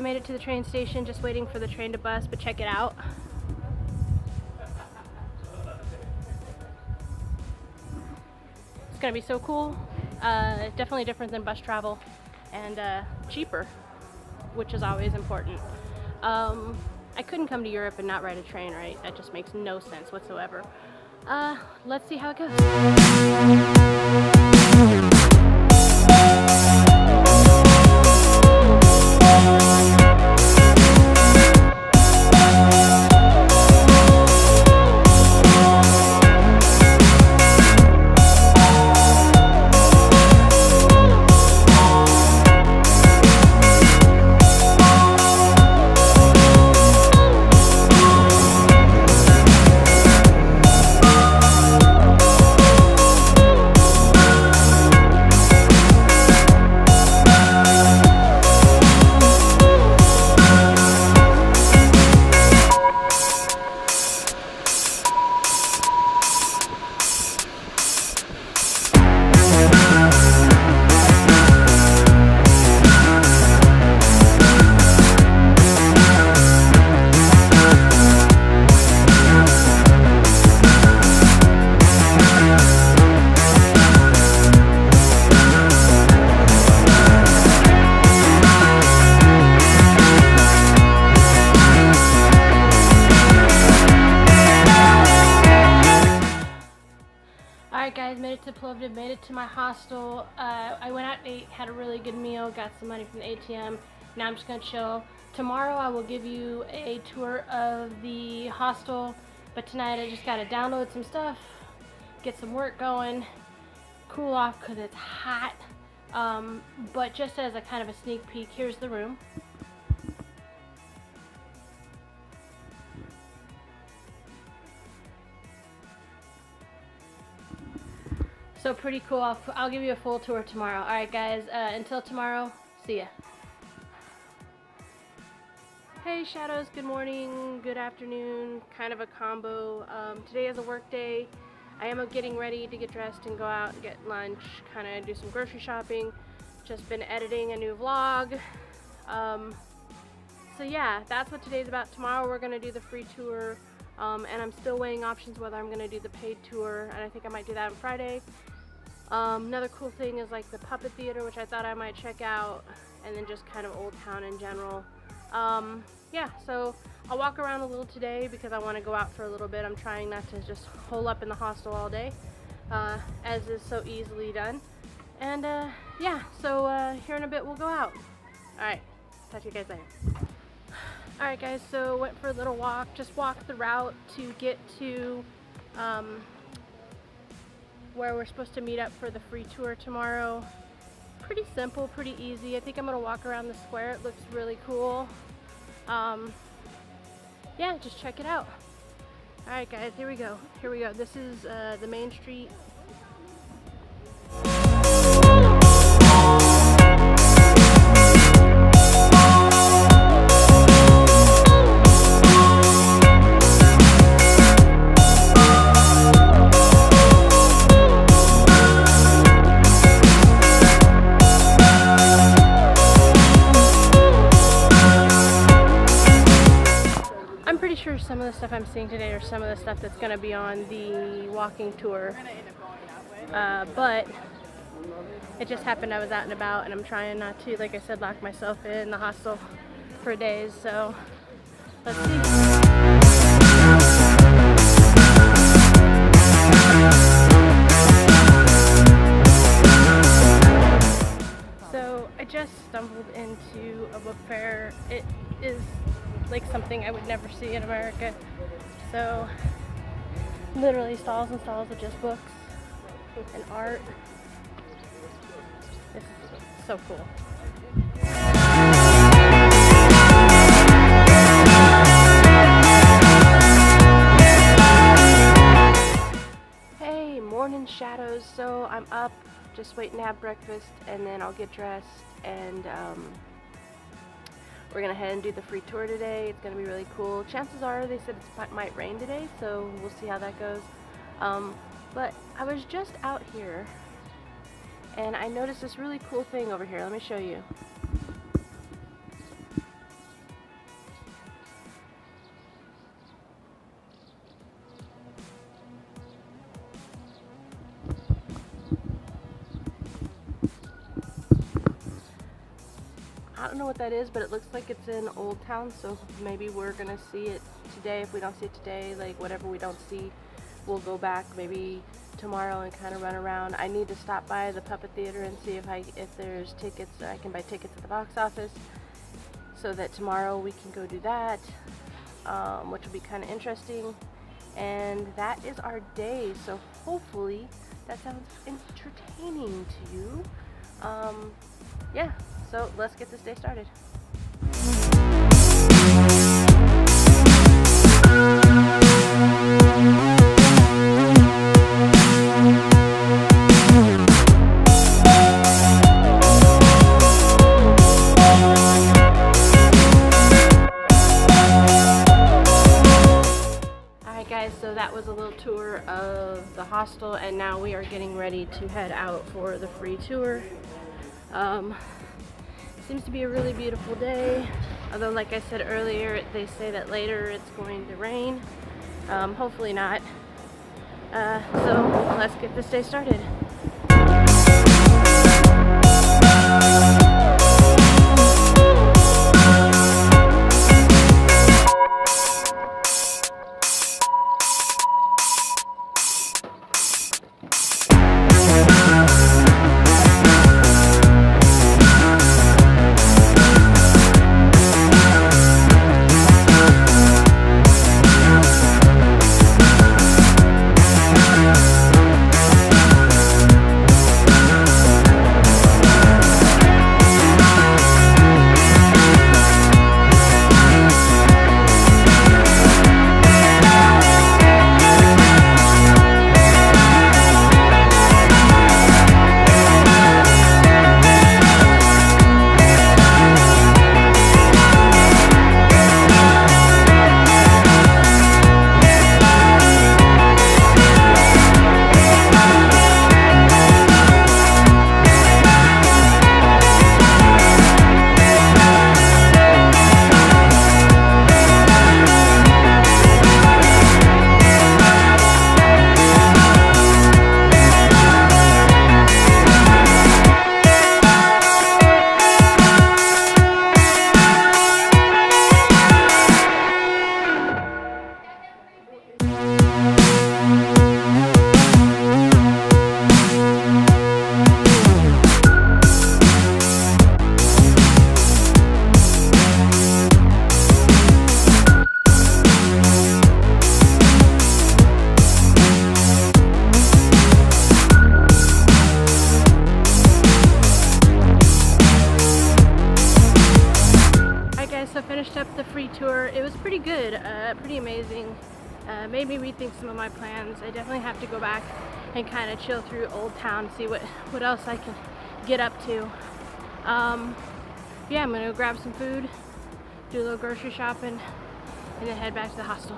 made it to the train station, just waiting for the train to bus, but check it out. It's gonna be so cool. Definitely different than bus travel, and cheaper, which is always important. I couldn't come to Europe and not ride a train, right? That just makes no sense whatsoever. Let's see how it goes. Alright guys, made it to Plovdiv, made it to my hostel. I went out and ate, had a really good meal, got some money from the ATM. Now I'm just going to chill. Tomorrow I will give you a tour of the hostel, but tonight I just got to download some stuff, get some work going, cool off because it's hot. But just as a kind of a sneak peek, here's the room. So pretty cool. I'll give you a full tour tomorrow. Alright guys, until tomorrow, see ya. Hey Shadows, good morning, good afternoon, kind of a combo. Today is a work day. I am getting ready to get dressed and go out and get lunch, kind of do some grocery shopping. Just been editing a new vlog. So yeah, that's what today's about. Tomorrow we're going to do the free tour, and I'm still weighing options whether I'm going to do the paid tour, and I think I might do that on Friday. Another cool thing is like the puppet theater, which I thought I might check out, and then just kind of Old Town in general. Yeah, so I'll walk around a little today because I want to go out for a little bit. I'm trying not to just hole up in the hostel all day, as is so easily done. And yeah, so here in a bit we'll go out. Alright, talk to you guys later. Alright guys, so went for a little walk, just walked the route to get to where we're supposed to meet up for the free tour tomorrow. Pretty simple, pretty easy. I think I'm gonna walk around the square. It looks really cool. Yeah, just check it out. Alright guys, here we go. Here we go. This is the main street. Sure some of the stuff I'm seeing today are some of the stuff that's going to be on the walking tour, but it just happened I was out and about, and I'm trying not to, like I said, lock myself in the hostel for days, so let's see. So I just stumbled into a book fair. It is like something I would never see in America. So literally stalls and stalls of just books and art. This is so cool. Hey, morning Shadows. So I'm up, just waiting to have breakfast, and then I'll get dressed, and we're gonna head and do the free tour today. It's gonna be really cool. Chances are they said it might rain today, so we'll see how that goes. But I was just out here and I noticed this really cool thing over here. Let me show you. I don't know what that is, but it looks like it's in Old Town, so maybe we're gonna see it today. If we don't see it today, like whatever we don't see, we'll go back maybe tomorrow and kind of run around. I need to stop by the Puppet Theater and see if there's tickets. I can buy tickets at the box office, so that tomorrow we can go do that, which will be kind of interesting. And that is our day, so hopefully that sounds entertaining to you. Yeah, so let's get this day started. So that was a little tour of the hostel, and now we are getting ready to head out for the free tour. Seems to be a really beautiful day, although like I said earlier, they say that later it's going to rain. Hopefully not. So let's get this day started. Finished up the free tour. It was pretty good, pretty amazing. Made me rethink some of my plans. I definitely have to go back and kind of chill through Old Town, see what else I can get up to. Yeah, I'm gonna go grab some food, do a little grocery shopping, and then head back to the hostel.